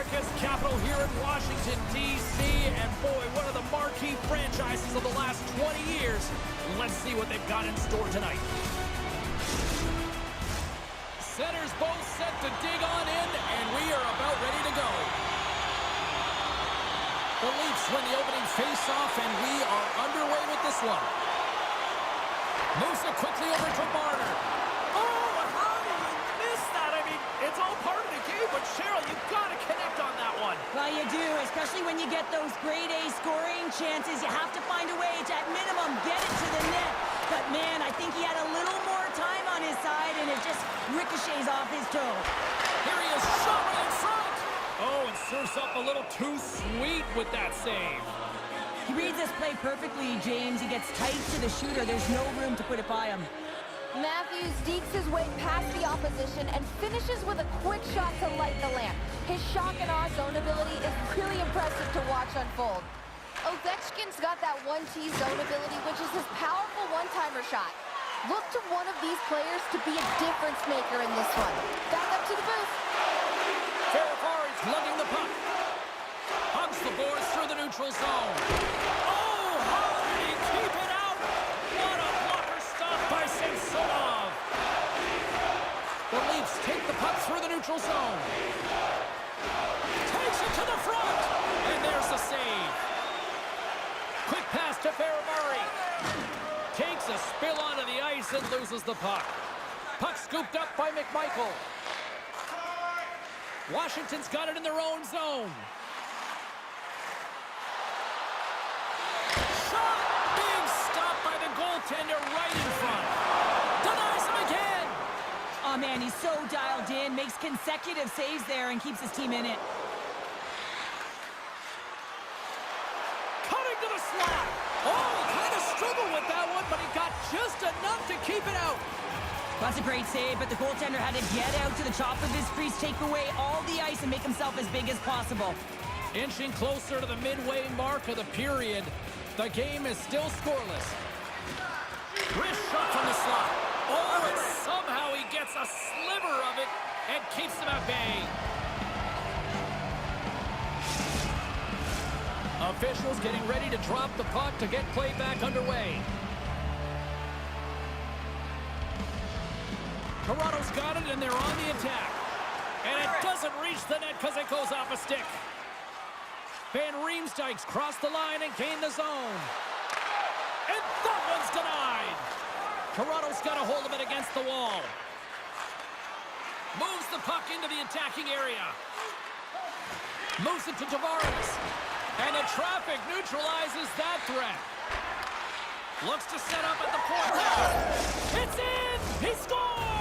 America's capital here in Washington, D.C. And boy, one of the marquee franchises of the last 20 years. Let's see what they've got in store tonight. Centers both set to dig on in, and we are about ready to go. The Leafs win the opening face-off, and we are underway with this one. Moves it quickly over to Marner. Oh, how do you miss that? I mean, it's all part of the game, but Cheryl, you've got to connect on that one. Well, you do, especially when you get those grade A scoring chances. You have to find a way to, at minimum, get it to the net. But, man, I think he had a little more time on his side, and it just ricochets off his toe. Here he is, shot right in front. Oh, and serves up a little too sweet with that save. He reads this play perfectly, James. He gets tight to the shooter. There's no room to put it by him. Matthews dekes his way past the opposition and finishes with a quick shot to light the lamp. His shock and awe zone ability is really impressive to watch unfold. Ovechkin's got that 1T zone ability, which is his powerful one-timer shot. Look to one of these players to be a difference maker in this one. Back up to the booth. Ferrari's lugging the puck. Hugs the boards through the neutral zone. Oh, how did he keep it out? What a blocker stop by Samsonov. The Leafs take the puck through the neutral zone. Takes it to the front. And there's the save. Quick pass to Ferrari. Takes a spill onto the ice and loses the puck. Puck scooped up by McMichael. Washington's got it in their own zone. Shot! Being stopped by the goaltender right in front. Denies him again! Oh, man, he's so dialed in. Makes consecutive saves there and keeps his team in it. Cutting to the slot. Oh, he kind of struggled with that one, but he got just enough to keep it out. That's a great save, but the goaltender had to get out to the top of his crease, take away all the ice, and make himself as big as possible. Inching closer to the midway mark of the period. The game is still scoreless. Wrist shot from the slot. Oh, and somehow he gets a sliver of it and keeps them at bay. Officials getting ready to drop the puck to get play back underway. Toronto's got it, and they're on the attack. And it doesn't reach the net because it goes off a stick. Van Riemsdyk's crossed the line and gained the zone. And that one's denied. Toronto's got a hold of it against the wall. Moves the puck into the attacking area. Moves it to Tavares. And the traffic neutralizes that threat. Looks to set up at the point. It's in! He scores!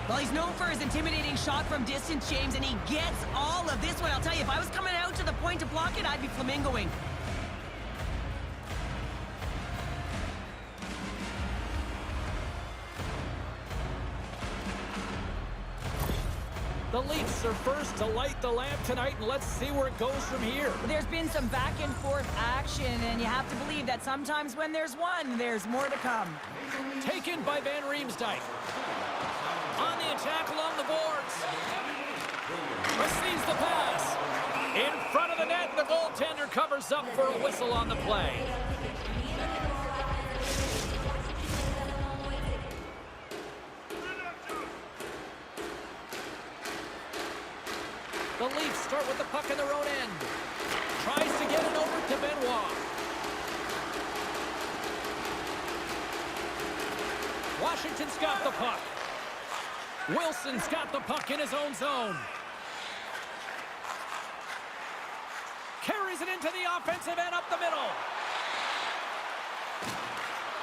Well, he's known for his intimidating shot from distance, James, and he gets all of this one. I'll tell you, if I was coming out to the point to block it, I'd be flamingoing. The Leafs are first to light the lamp tonight, and let's see where it goes from here. There's been some back-and-forth action, and you have to believe that sometimes when there's one, there's more to come. Taken by Van Riemsdyk. On the attack along the boards. Receives the pass. In front of the net, the goaltender covers up for a whistle on the play. The Leafs start with the puck in their own end. Tries to get it over to Benoit. Washington's got the puck. Wilson's got the puck in his own zone. Carries it into the offensive end up the middle.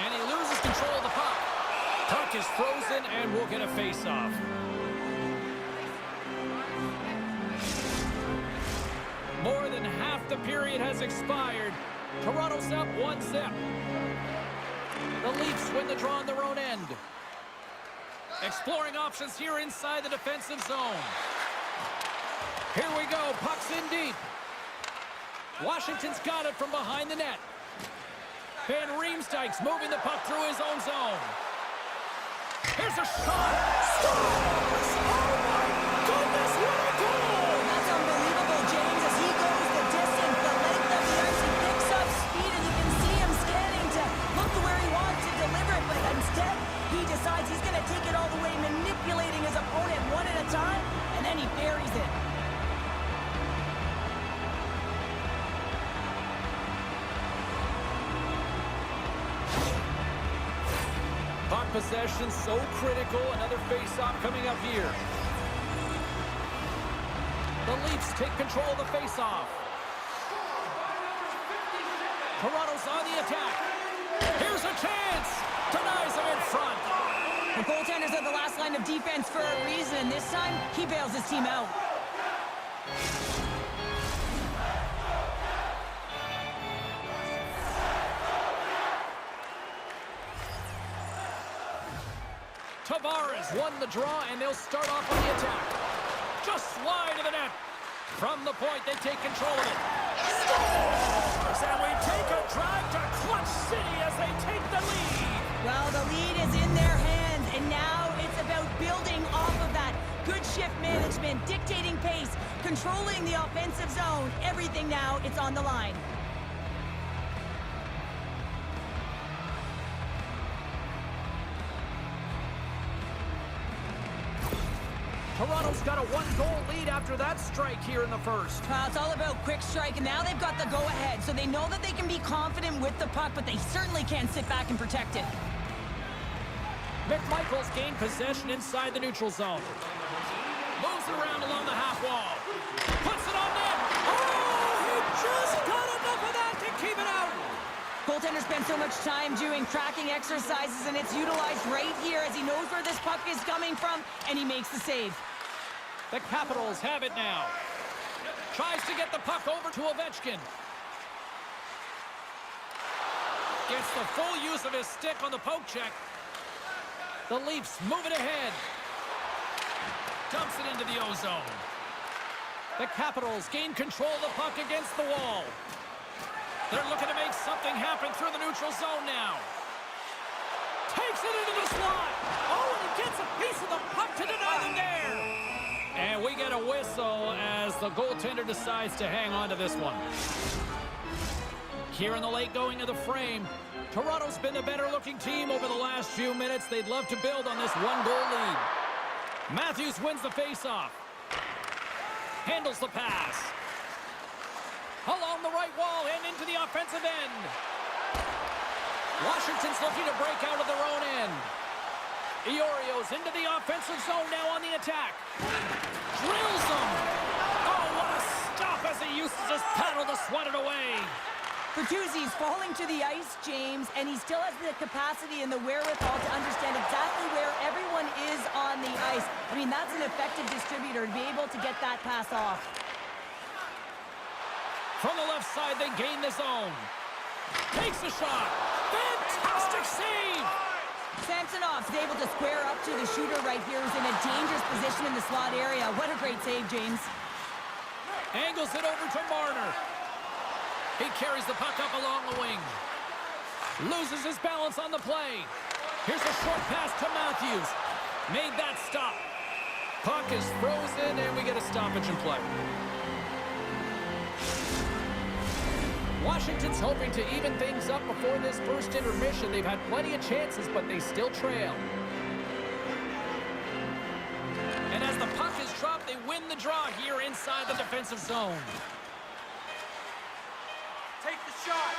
And he loses control of the puck. Puck is frozen and we'll get a face-off. More than half the period has expired. Toronto's up 1-0. The Leafs win the draw on their own end. Exploring options here inside the defensive zone. Here we go. Puck's in deep. Washington's got it from behind the net. Van Riemsdyk's moving the puck through his own zone. Here's a shot. Scores! Oh my goodness, what a goal! That's unbelievable, James, as he goes the distance, the length of the ice. He picks up speed, and you can see him scanning to look to where he wants to deliver it, but instead, he decides he's going to take it all the way, manipulating his opponent one at a time, and then he buries it. Puck possession so critical. Another face-off coming up here. The Leafs take control of the face-off. Toronto's on the attack. Here's a chance. Denies him in front. The goaltenders are the last line of defense for a reason, and this time, he bails his team out. Tavares won the draw, and they'll start off on the attack. Just wide of the net. From the point, they take control of it. Scores! And we take a drive to Clutch City as they take the lead. Well, the lead is in their hands, and now it's about building off of that. Good shift management, dictating pace, controlling the offensive zone. Everything now, it's on the line. Toronto's got a one-goal lead after that strike here in the first. Well, it's all about quick strike, and now they've got the go-ahead, so they know that they can be confident with the puck, but they certainly can't sit back and protect it. McMichael's gained possession inside the neutral zone. Moves it around along the half wall. Puts it on net. Oh, he just got enough of that to keep it out. Goaltender spends so much time doing tracking exercises, and it's utilized right here as he knows where this puck is coming from, and he makes the save. The Capitals have it now. Tries to get the puck over to Ovechkin. Gets the full use of his stick on the poke check. The Leafs move it ahead. Dumps it into the O-zone. The Capitals gain control of the puck against the wall. They're looking to make something happen through the neutral zone now. Takes it into the slot. Oh, and he gets a piece of the puck to deny them there. And we get a whistle as the goaltender decides to hang on to this one. Here in the late going of the frame, Toronto's been the better-looking team over the last few minutes. They'd love to build on this one-goal lead. Matthews wins the face-off. Handles the pass. Along the right wall and into the offensive end. Washington's looking to break out of their own end. Iorio's into the offensive zone now on the attack. Drills him. Oh, what a stop as he uses his paddle to swat it away. Bertuzzi's falling to the ice, James, and he still has the capacity and the wherewithal to understand exactly where everyone is on the ice. I mean, that's an effective distributor to be able to get that pass off. From the left side, they gain the zone. Takes a shot. Fantastic save. Samsonov's able to square up to the shooter right here, who's in a dangerous position in the slot area. What a great save, James. Angles it over to Marner. He carries the puck up along the wing. Loses his balance on the play. Here's a short pass to Matthews. Made that stop. Puck is frozen, and we get a stoppage in play. Washington's hoping to even things up before this first intermission. They've had plenty of chances, but they still trail. And as the puck is dropped, they win the draw here inside the defensive zone. Take the shot.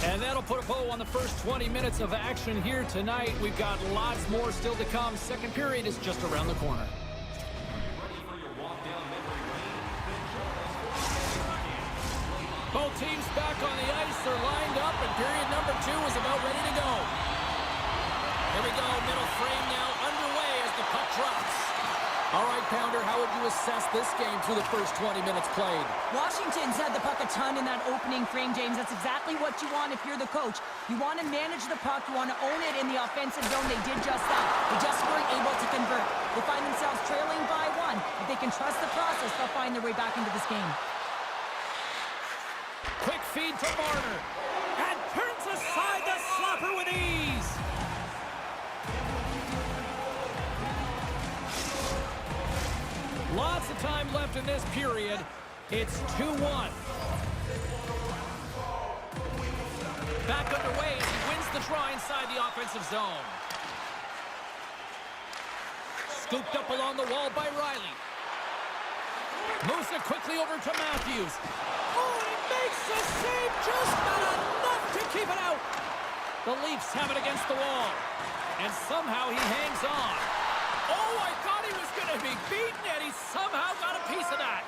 And that'll put a bow on the first 20 minutes of action here tonight. We've got lots more still to come. Second period is just around the corner. Both teams back on the ice. They're lined up, and period number 2 is about ready to go. Here we go. Middle frame now underway as the puck drops. All right, Pounder, how would you assess this game through the first 20 minutes played? Washington's had the puck a ton in that opening frame, James. That's exactly what you want if you're the coach. You want to manage the puck. You want to own it in the offensive zone. They did just that. They just weren't able to convert. They find themselves trailing by 1. If they can trust the process, they'll find their way back into this game. Quick feed to Marner. And turns aside the slapper with ease. Lots of time left in this period. It's 2-1. Back underway as he wins the draw inside the offensive zone. Scooped up along the wall by Riley. Moves it quickly over to Matthews. Oh, he makes the save, just not enough to keep it out. The Leafs have it against the wall. And somehow he hangs on. Oh, I thought he was going to be beaten, and he somehow got a piece of that.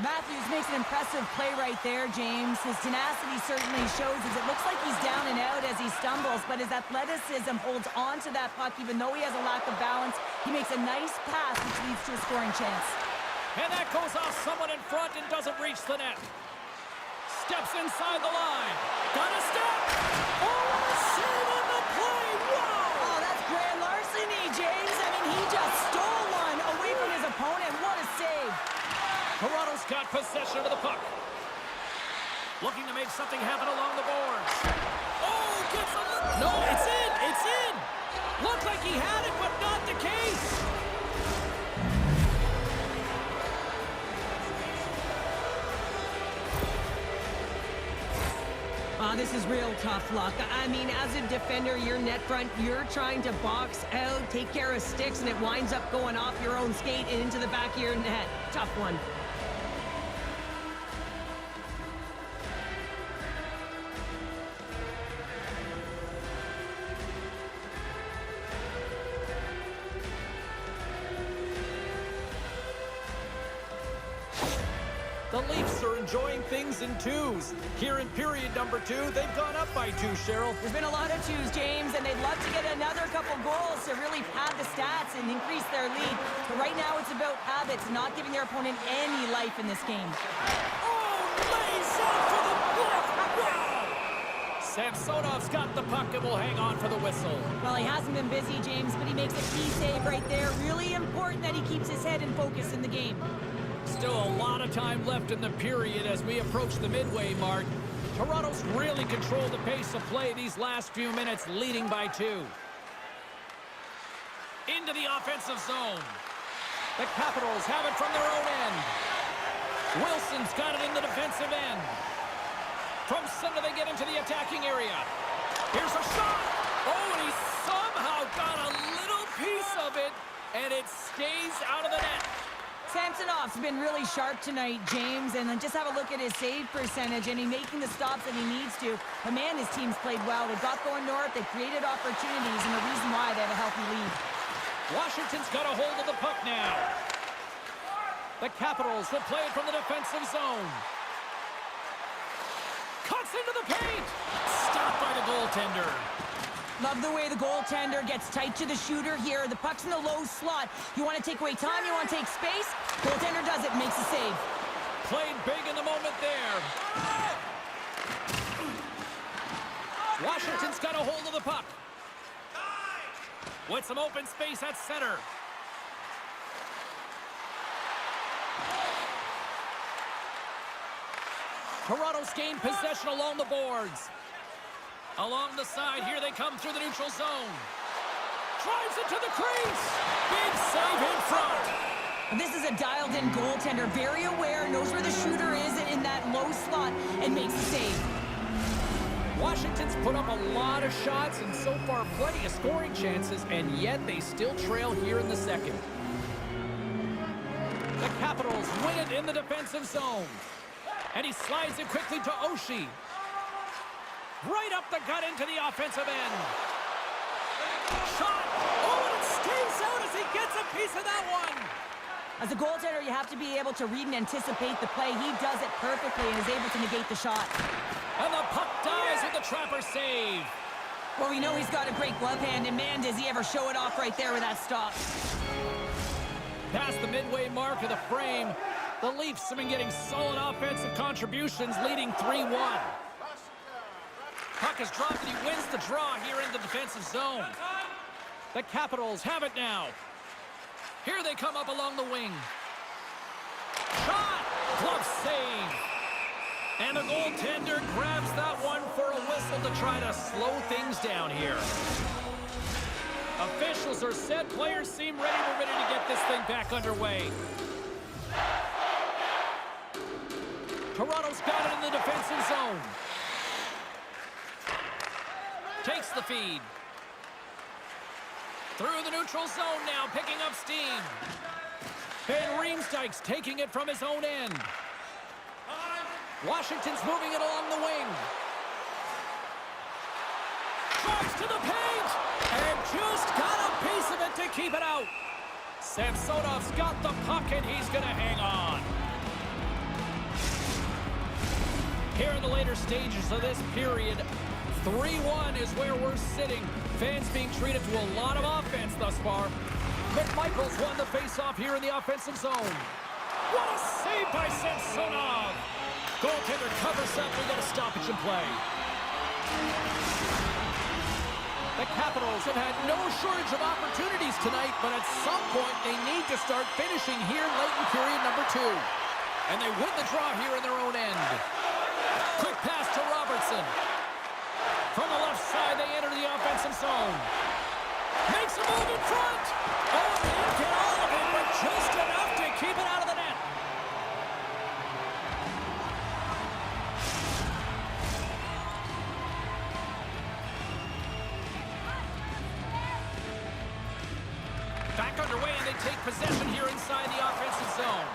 Matthews makes an impressive play right there, James. His tenacity certainly shows as it looks like he's down and out as he stumbles, but his athleticism holds on to that puck even though he has a lack of balance. He makes a nice pass, which leads to a scoring chance. And that goes off someone in front and doesn't reach the net. Steps inside the line. Got a step. Oh, a save on the play. Wow! Oh, that's grand larceny, James. I mean, he just stole one away from his opponent. What a save. Toronto's got possession of the puck. Looking to make something happen along the boards. Oh, gets a look. No, it's in. It's in. Looked like he had it, but not the case. This is real tough luck. I mean, as a defender, you're net front, you're trying to box out, take care of sticks, and it winds up going off your own skate and into the back of your net. Tough one. The Leafs are enjoying things in twos. Here in period number 2, they've gone up by 2, Cheryl. There's been a lot of twos, James, and they'd love to get another couple goals to really pad the stats and increase their lead. But right now it's about habits, not giving their opponent any life in this game. Oh, lays out for the block. Wow! Samsonov's got the puck and will hang on for the whistle. Well, he hasn't been busy, James, but he makes a key save right there. Really important that he keeps his head in focus in the game. Still a lot of time left in the period as we approach the midway mark. Toronto's really controlled the pace of play these last few minutes, leading by 2. Into the offensive zone. The Capitals have it from their own end. Wilson's got it in the defensive end. From center, they get into the attacking area. Here's a shot. Oh, and he somehow got a little piece of it, and it stays out of the net. Samsonov's been really sharp tonight, James, and just have a look at his save percentage, and he's making the stops that he needs to. But man, his team's played well. They've got going north, they've created opportunities, and the reason why they have a healthy lead. Washington's got a hold of the puck now. The Capitals will play it from the defensive zone. Cuts into the paint. Stopped by the goaltender. Love the way the goaltender gets tight to the shooter here. The puck's in the low slot. You want to take away time, you want to take space. Goaltender does it, makes a save. Played big in the moment there. Washington's got a hold of the puck. With some open space at center. Toronto's gained possession along the boards. Along the side, here they come through the neutral zone. Drives it to the crease. Big save in front. This is a dialed-in goaltender, very aware, knows where the shooter is in that low slot, and makes the save. Washington's put up a lot of shots and so far plenty of scoring chances, and yet they still trail here in the second. The Capitals win it in the defensive zone. And he slides it quickly to Oshie. Right up the gut into the offensive end. Shot! Oh, and it stays out as he gets a piece of that one. As a goaltender, you have to be able to read and anticipate the play. He does it perfectly and is able to negate the shot. And the puck dies with the trapper save. Well, we know he's got a great glove hand, and man, does he ever show it off right there with that stop. Past the midway mark of the frame, the Leafs have been getting solid offensive contributions, leading 3-1. Puck is dropped and he wins the draw here in the defensive zone. The Capitals have it now. Here they come up along the wing. Shot! Glove save. And the goaltender grabs that one for a whistle to try to slow things down here. Officials are set. Players seem ready. We're ready to get this thing back underway. Toronto's got it in the defensive zone. Takes the feed. Through the neutral zone now, picking up steam. Van Riemsdyk's taking it from his own end. Washington's moving it along the wing. Drives to the paint! And just got a piece of it to keep it out. Samsonov's got the puck, and he's going to hang on. Here in the later stages of this period, 3-1 is where we're sitting. Fans being treated to a lot of offense thus far. McMichael's won the face-off here in the offensive zone. What a save by Samsonov! Goaltender covers up. We got a stoppage in play. The Capitals have had no shortage of opportunities tonight, but at some point they need to start finishing here late in period number 2. And they win the draw here in their own end. Quick pass to Robertson. From the left side, they enter the offensive zone. Makes a move in front. Oh, they didn't get all of it, but just enough to keep it out of the net. Back underway, and they take possession here inside the offensive zone.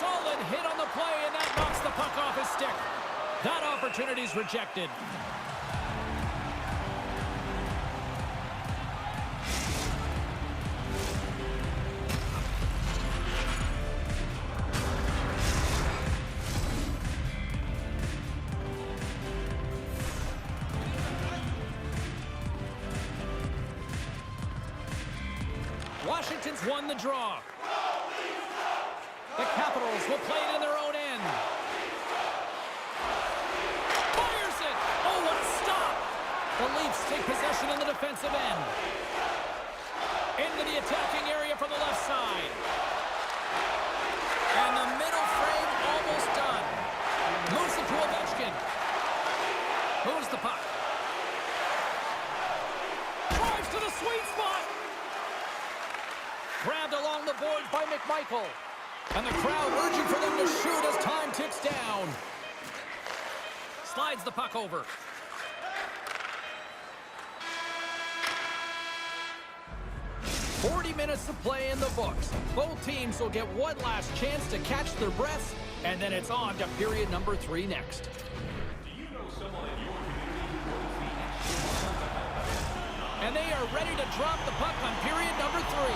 Solid hit on the play, and that knocks the puck off his stick. That opportunity's rejected. Washington's won the draw. The Capitals will play it in their own end. Fires it! Oh, what a stop! The Leafs take possession in the defensive end. Into the attacking area from the left side. And the middle frame almost done. Moves it to Ovechkin. Moves the puck. Drives to the sweet spot. Grabbed along the boards by McMichael. And the crowd urging for them to shoot as time ticks down. Slides the puck over. "40 minutes of play in the books. Both teams will get one last chance to catch their breaths, and then it's on to period number 3 next. Do you know someone in your community? And they are ready to drop the puck on period number 3.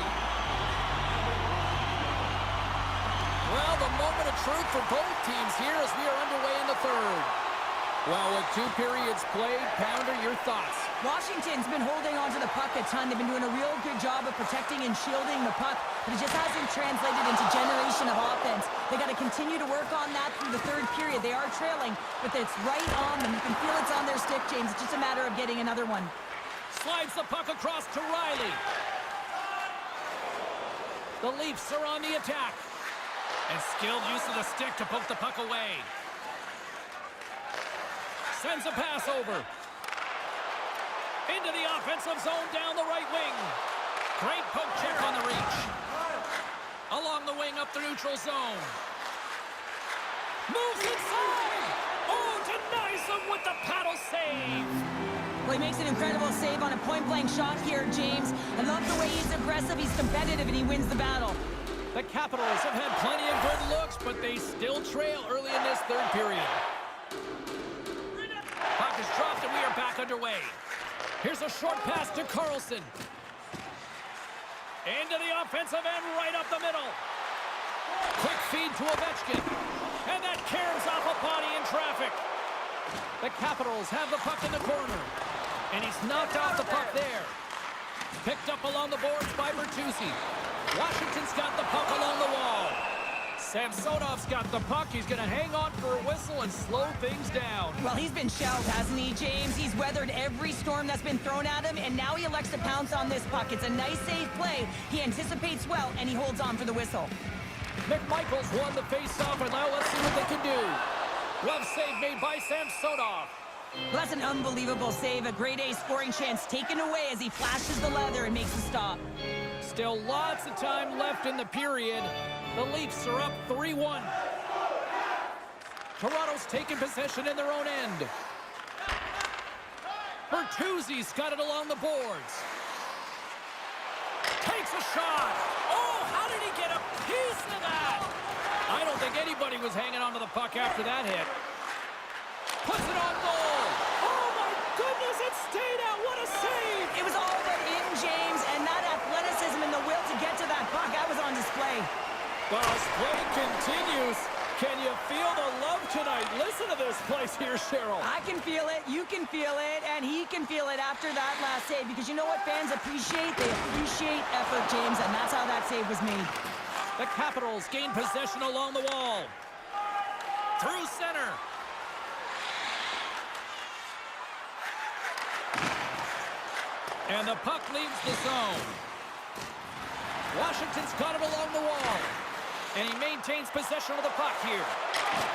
Well, the moment of truth for both teams here as we are underway in the 3rd. Well, with 2 periods played, Pounder, your thoughts? Washington's been holding on to the puck a ton. They've been doing a real good job of protecting and shielding the puck, but it just hasn't translated into generation of offense. They got to continue to work on that through the 3rd period. They are trailing, but it's right on them. You can feel it's on their stick, James. It's just a matter of getting another one. Slides the puck across to Riley. The Leafs are on the attack. And skilled use of the stick to poke the puck away. Sends a pass over. Into the offensive zone down the right wing. Great poke check on the reach. Along the wing up the neutral zone. Moves inside. Oh, denies him with the paddle save. Well, he makes an incredible save on a point-blank shot here, James. I love the way he's aggressive, he's competitive, and he wins the battle. The Capitals have had plenty of good looks, but they still trail early in this 3rd period. Puck is dropped, and we are back underway. Here's a short pass to Carlson. Into the offensive end, right up the middle. Quick feed to Ovechkin. And that caroms off a body in traffic. The Capitals have the puck in the corner. And he's knocked off the puck there. Picked up along the boards by Bertuzzi. Washington's got the puck along the wall. Samsonov's got the puck. He's going to hang on for a whistle and slow things down. Well, he's been shelled, hasn't he, James? He's weathered every storm that's been thrown at him, and now he elects to pounce on this puck. It's a nice, safe play. He anticipates well, and he holds on for the whistle. McMichael's won the face-off, and now let's see what they can do. Glove save made by Samsonov. Well, that's an unbelievable save. A grade A scoring chance taken away as he flashes the leather and makes the stop. Still lots of time left in the period. The Leafs are up 3-1. Toronto's taking possession in their own end. Bertuzzi's got it along the boards. Takes a shot. Oh, how did he get a piece of that? I don't think anybody was hanging onto the puck after that hit. Puts it on goal. Oh, my goodness, it stayed out. What a save. It was all but in, James, and that athleticism and the will to get to that puck, that was on display. Well, as play continues, can you feel the love tonight? Listen to this place here, Cheryl. I can feel it, you can feel it, and he can feel it after that last save, because you know what fans appreciate? They appreciate effort, James, and that's how that save was made. The Capitals gain possession along the wall. Through center. And the puck leaves the zone. Washington's got it along the wall. And he maintains possession of the puck here.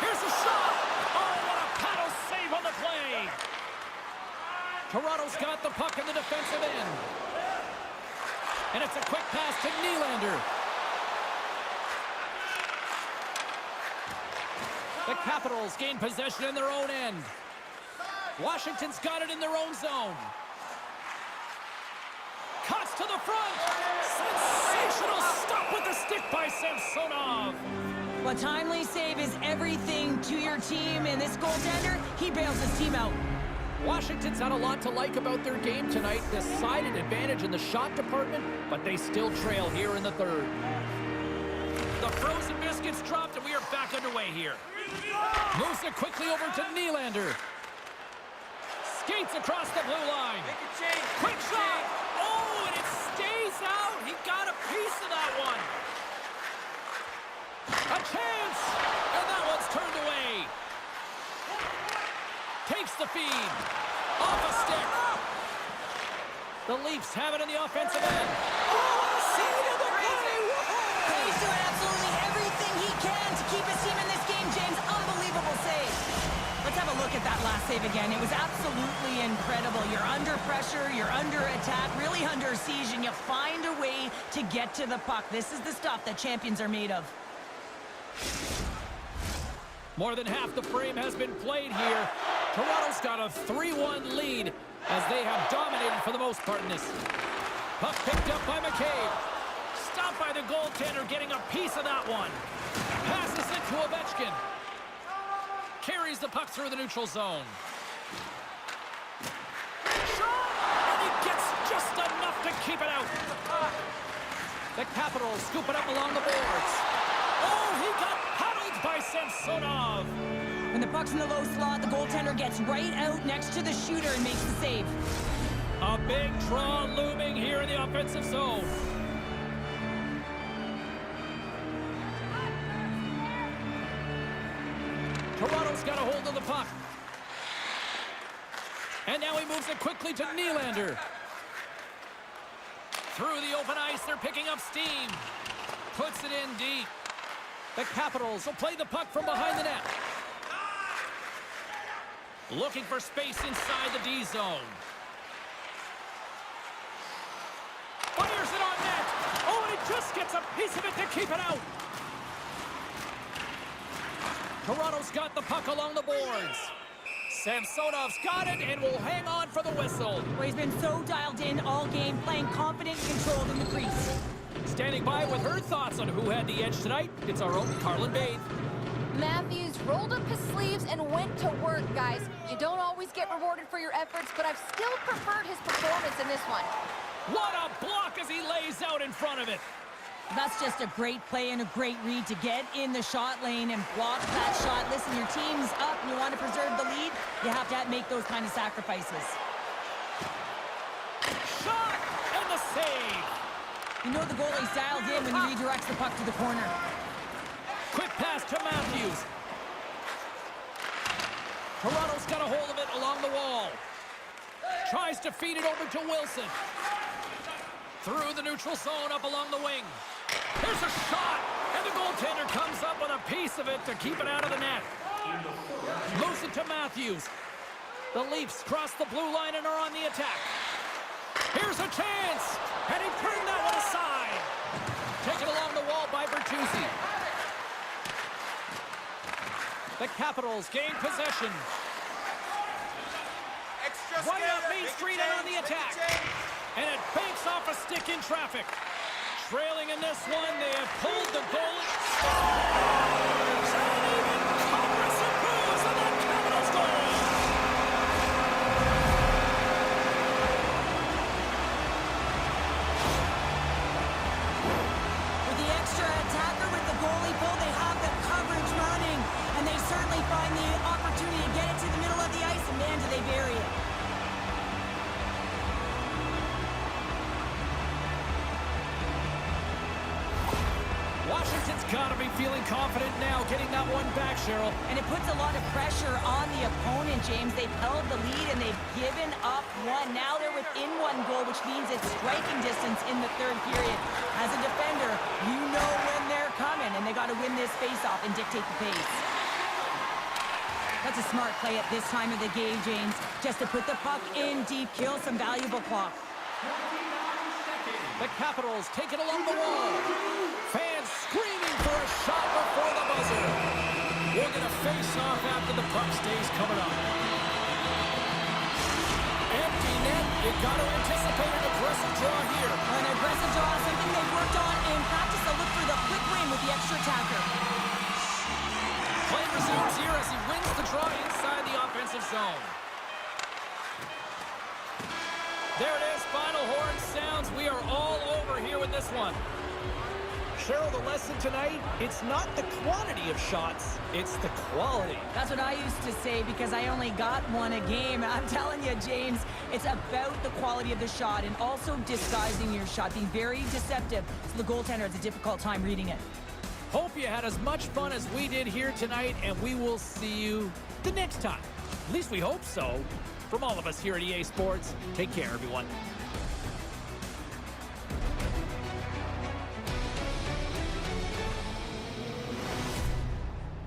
Here's a shot! Oh, what a paddle save on the play! Toronto's got the puck in the defensive end. And it's a quick pass to Nylander. The Capitals gain possession in their own end. Washington's got it in their own zone. Cuts to the front. Sensational stop with the stick by Samsonov. Well, timely save is everything to your team, and this goaltender, he bails his team out. Washington's had a lot to like about their game tonight. Decided advantage in the shot department, but they still trail here in the third. The frozen biscuits dropped, and we are back underway here. Moves it quickly over to Nylander. Skates across the blue line. Quick shot. Oh, and it stays out. He got a piece of that one. A chance. And that one's turned away. Takes the feed. Off a stick. The Leafs have it in the offensive end. He's doing absolutely everything he can to keep his team in this game, James. Unbelievable save. Let's have a look at that last save again. It was absolutely incredible. You're under pressure, you're under attack, really under siege, and you find a way to get to the puck. This is the stuff that champions are made of. More than half the frame has been played here. Toronto's got a 3-1 lead as they have dominated for the most part in this. Puck picked up by McCabe. Stopped by the goaltender, getting a piece of that one. Passes it to Ovechkin. Carries the puck through the neutral zone. Shot! And he gets just enough to keep it out. The Capitals scoop it up along the boards. Oh, he got paddled by Samsonov. When the puck's in the low slot, the goaltender gets right out next to the shooter and makes the save. A big draw looming here in the offensive zone. Toronto's got a hold of the puck. And now he moves it quickly to Nylander. Through the open ice, they're picking up steam. Puts it in deep. The Capitals will play the puck from behind the net. Looking for space inside the D zone. Fires it on net. Oh, and he just gets a piece of it to keep it out. Toronto's got the puck along the boards. Samsonov's got it and will hang on for the whistle. Well, he's been so dialed in all game, playing confident and controlled in the crease. Standing by with her thoughts on who had the edge tonight, it's our own Carlin Bathe. Matthews rolled up his sleeves and went to work, guys. You don't always get rewarded for your efforts, but I've still preferred his performance in this one. What a block as he lays out in front of it. That's just a great play and a great read to get in the shot lane and block that shot. Listen, your team's up and you want to preserve the lead, you have to make those kind of sacrifices. Shot and the save. You know the goalie's dialed in when he redirects the puck to the corner. Quick pass to Matthews. Toronto's got a hold of it along the wall. Tries to feed it over to Wilson. Through the neutral zone up along the wing. There's a shot, and the goaltender comes up with a piece of it to keep it out of the net. Moves it to Matthews. The Leafs cross the blue line and are on the attack. Here's a chance, and he turned that one aside. Taken along the wall by Bertuzzi. The Capitals gain possession. Right up Main Street and on the attack. And it banks off a stick in traffic. Trailing in this one, they have pulled the goal. Scores! And even Congress improves on that Capitals goal. With the extra attacker with the goalie pull, they have the coverage running, and they certainly find the opportunity to get it to the middle of the ice, and man, do they bury it. Washington's got to be feeling confident now, getting that one back, Cheryl. And it puts a lot of pressure on the opponent, James. They've held the lead, and they've given up one. Now they're within one goal, which means it's striking distance in the third period. As a defender, you know when they're coming, and they got to win this face-off and dictate the pace. That's a smart play at this time of the game, James. Just to put the puck in deep, kill some valuable clock. The Capitals take it along the wall. Fans screaming for a shot before the buzzer. We're going to face off after the puck stays coming up. Empty net. You got to anticipate an aggressive draw here. An aggressive draw, something they've worked on in practice. They'll look for the quick win with the extra attacker. Play resumes here as he wins the draw inside the offensive zone. There it is, final horn sounds. We are all over here with this one. Cheryl, the lesson tonight, it's not the quantity of shots, it's the quality. That's what I used to say because I only got one a game. I'm telling you, James, it's about the quality of the shot and also disguising your shot, being very deceptive. So the goaltender has a difficult time reading it. Hope you had as much fun as we did here tonight, and we will see you the next time. At least we hope so. From all of us here at EA Sports, take care, everyone.